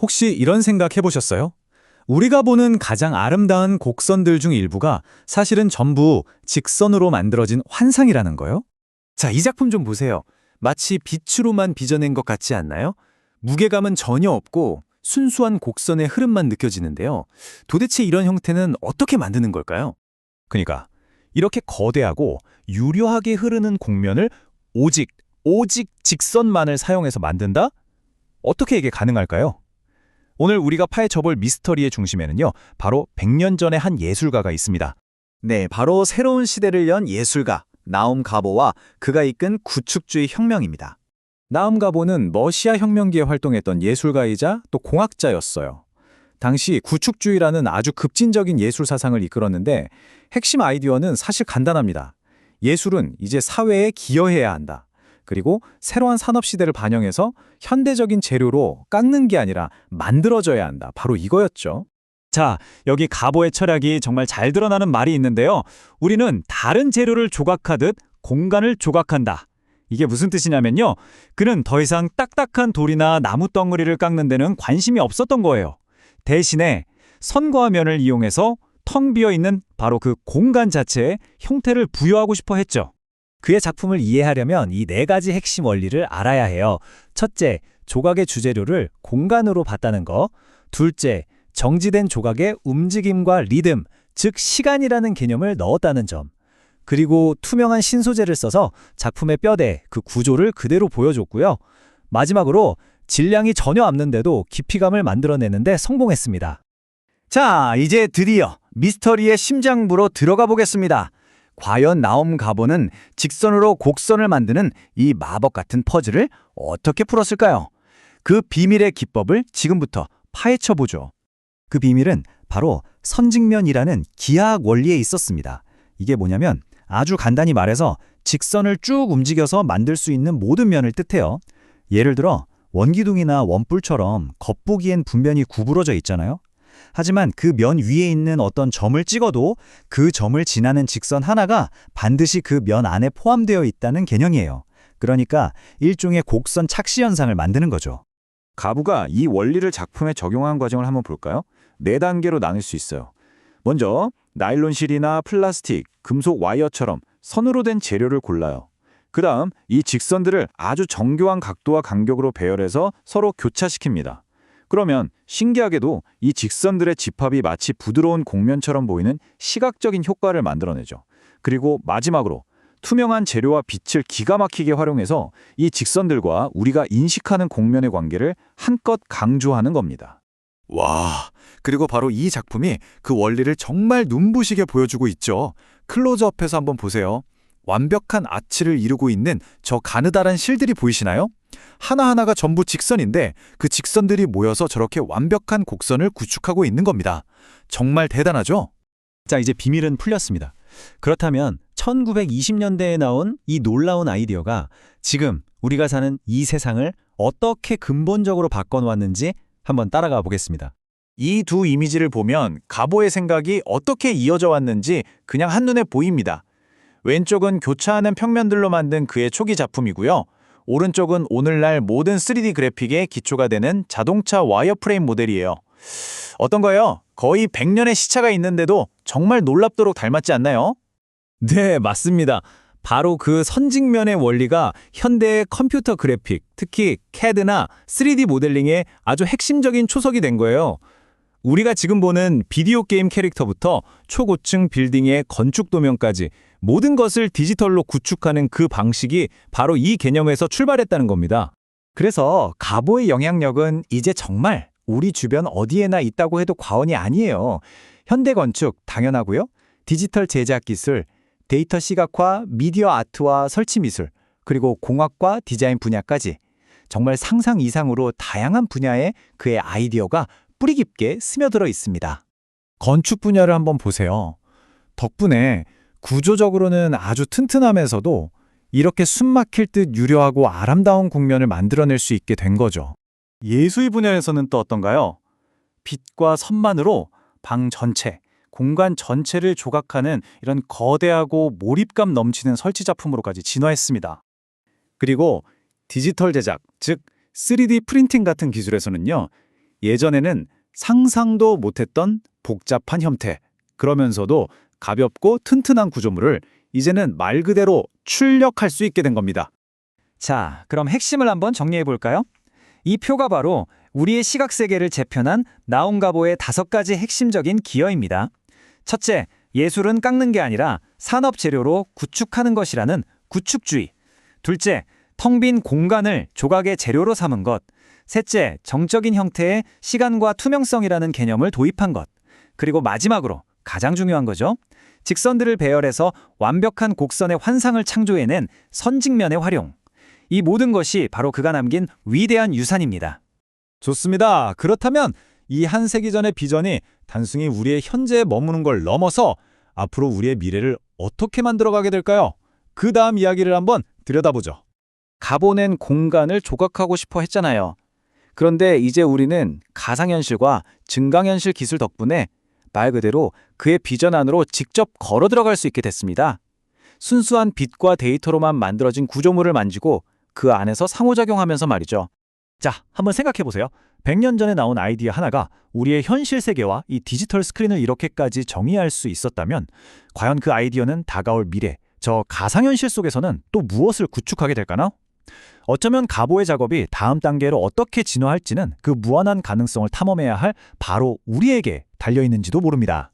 혹시 이런 생각 해보셨어요? 우리가 보는 가장 아름다운 곡선들 중 일부가 사실은 전부 직선으로 만들어진 환상이라는 거요? 자, 이 작품 좀 보세요. 마치 빛으로만 빚어낸 것 같지 않나요? 무게감은 전혀 없고 순수한 곡선의 흐름만 느껴지는데요. 도대체 이런 형태는 어떻게 만드는 걸까요? 그러니까 이렇게 거대하고 유려하게 흐르는 곡면을 오직 직선만을 사용해서 만든다? 어떻게 이게 가능할까요? 오늘 우리가 파헤쳐볼 미스터리의 중심에는요, 바로 100년 전의 한 예술가가 있습니다. 네, 바로 새로운 시대를 연 예술가 나움 가보와 그가 이끈 구축주의 혁명입니다. 나움 가보는 러시아 혁명기에 활동했던 예술가이자 또 공학자였어요. 당시 구축주의라는 아주 급진적인 예술 사상을 이끌었는데 핵심 아이디어는 사실 간단합니다. 예술은 이제 사회에 기여해야 한다. 그리고 새로운 산업시대를 반영해서 현대적인 재료로 깎는 게 아니라 만들어져야 한다. 바로 이거였죠. 자, 여기 가보의 철학이 정말 잘 드러나는 말이 있는데요. 우리는 다른 재료를 조각하듯 공간을 조각한다. 이게 무슨 뜻이냐면요. 그는 더 이상 딱딱한 돌이나 나무 덩어리를 깎는 데는 관심이 없었던 거예요. 대신에 선과 면을 이용해서 텅 비어있는 바로 그 공간 자체에 형태를 부여하고 싶어 했죠. 그의 작품을 이해하려면 이 4가지 핵심 원리를 알아야 해요. 첫째, 조각의 주재료를 공간으로 봤다는 거. 둘째, 정지된 조각의 움직임과 리듬, 즉 시간이라는 개념을 넣었다는 점. 그리고 투명한 신소재를 써서 작품의 뼈대, 그 구조를 그대로 보여줬고요. 마지막으로 질량이 전혀 없는데도 깊이감을 만들어내는데 성공했습니다. 자, 이제 드디어 미스터리의 심장부로 들어가 보겠습니다. 과연 나움 가보는 직선으로 곡선을 만드는 이 마법 같은 퍼즐을 어떻게 풀었을까요? 그 비밀의 기법을 지금부터 파헤쳐보죠. 그 비밀은 바로 선직면이라는 기하학 원리에 있었습니다. 이게 뭐냐면 아주 간단히 말해서 직선을 쭉 움직여서 만들 수 있는 모든 면을 뜻해요. 예를 들어 원기둥이나 원뿔처럼 겉보기엔 분면이 구부러져 있잖아요. 하지만 그 면 위에 있는 어떤 점을 찍어도 그 점을 지나는 직선 하나가 반드시 그 면 안에 포함되어 있다는 개념이에요. 그러니까 일종의 곡선 착시 현상을 만드는 거죠. 가부가 이 원리를 작품에 적용한 과정을 한번 볼까요? 4단계로 나눌 수 있어요. 먼저 나일론 실이나 플라스틱, 금속 와이어처럼 선으로 된 재료를 골라요. 그 다음 이 직선들을 아주 정교한 각도와 간격으로 배열해서 서로 교차시킵니다. 그러면 신기하게도 이 직선들의 집합이 마치 부드러운 곡면처럼 보이는 시각적인 효과를 만들어내죠. 그리고 마지막으로 투명한 재료와 빛을 기가 막히게 활용해서 이 직선들과 우리가 인식하는 곡면의 관계를 한껏 강조하는 겁니다. 와, 그리고 바로 이 작품이 그 원리를 정말 눈부시게 보여주고 있죠. 클로즈업해서 한번 보세요. 완벽한 아치를 이루고 있는 저 가느다란 실들이 보이시나요? 하나하나가 전부 직선인데 그 직선들이 모여서 저렇게 완벽한 곡선을 구축하고 있는 겁니다. 정말 대단하죠? 자, 이제 비밀은 풀렸습니다. 그렇다면 1920년대에 나온 이 놀라운 아이디어가 지금 우리가 사는 이 세상을 어떻게 근본적으로 바꿔놓았는지 한번 따라가 보겠습니다. 이 두 이미지를 보면 가보의 생각이 어떻게 이어져 왔는지 그냥 한눈에 보입니다. 왼쪽은 교차하는 평면들로 만든 그의 초기 작품이고요. 오른쪽은 오늘날 모든 3D 그래픽의 기초가 되는 자동차 와이어프레임 모델이에요. 어떤가요? 거의 100년의 시차가 있는데도 정말 놀랍도록 닮았지 않나요? 네, 맞습니다. 바로 그 선직면의 원리가 현대의 컴퓨터 그래픽, 특히 CAD나 3D 모델링의 아주 핵심적인 초석이 된 거예요. 우리가 지금 보는 비디오 게임 캐릭터부터 초고층 빌딩의 건축 도면까지 모든 것을 디지털로 구축하는 그 방식이 바로 이 개념에서 출발했다는 겁니다. 그래서 가보의 영향력은 이제 정말 우리 주변 어디에나 있다고 해도 과언이 아니에요. 현대 건축 당연하고요. 디지털 제작 기술, 데이터 시각화, 미디어 아트와 설치 미술, 그리고 공학과 디자인 분야까지 정말 상상 이상으로 다양한 분야에 그의 아이디어가 뿌리 깊게 스며들어 있습니다. 건축 분야를 한번 보세요. 덕분에 구조적으로는 아주 튼튼하면서도 이렇게 숨막힐 듯 유려하고 아름다운 국면을 만들어낼 수 있게 된 거죠. 예술 분야에서는 또 어떤가요? 빛과 선만으로 방 전체, 공간 전체를 조각하는 이런 거대하고 몰입감 넘치는 설치 작품으로까지 진화했습니다. 그리고 디지털 제작, 즉 3D 프린팅 같은 기술에서는요. 예전에는 상상도 못했던 복잡한 형태, 그러면서도 가볍고 튼튼한 구조물을 이제는 말 그대로 출력할 수 있게 된 겁니다. 자, 그럼 핵심을 한번 정리해 볼까요? 이 표가 바로 우리의 시각 세계를 재편한 나온가보의 5가지 핵심적인 기여입니다. 첫째, 예술은 깎는 게 아니라 산업 재료로 구축하는 것이라는 구축주의. 둘째, 텅 빈 공간을 조각의 재료로 삼은 것. 셋째, 정적인 형태의 시간과 투명성이라는 개념을 도입한 것. 그리고 마지막으로 가장 중요한 거죠. 직선들을 배열해서 완벽한 곡선의 환상을 창조해낸 선직면의 활용. 이 모든 것이 바로 그가 남긴 위대한 유산입니다. 좋습니다. 그렇다면 이 한 세기 전의 비전이 단순히 우리의 현재에 머무는 걸 넘어서 앞으로 우리의 미래를 어떻게 만들어가게 될까요? 그 다음 이야기를 한번 들여다보죠. 가보낸 공간을 조각하고 싶어 했잖아요. 그런데 이제 우리는 가상현실과 증강현실 기술 덕분에 말 그대로 그의 비전 안으로 직접 걸어 들어갈 수 있게 됐습니다. 순수한 빛과 데이터로만 만들어진 구조물을 만지고 그 안에서 상호작용하면서 말이죠. 자, 한번 생각해보세요. 100년 전에 나온 아이디어 하나가 우리의 현실 세계와 이 디지털 스크린을 이렇게까지 정의할 수 있었다면 과연 그 아이디어는 다가올 미래, 저 가상현실 속에서는 또 무엇을 구축하게 될까나? 어쩌면 가보의 작업이 다음 단계로 어떻게 진화할지는 그 무한한 가능성을 탐험해야 할 바로 우리에게 달려있는지도 모릅니다.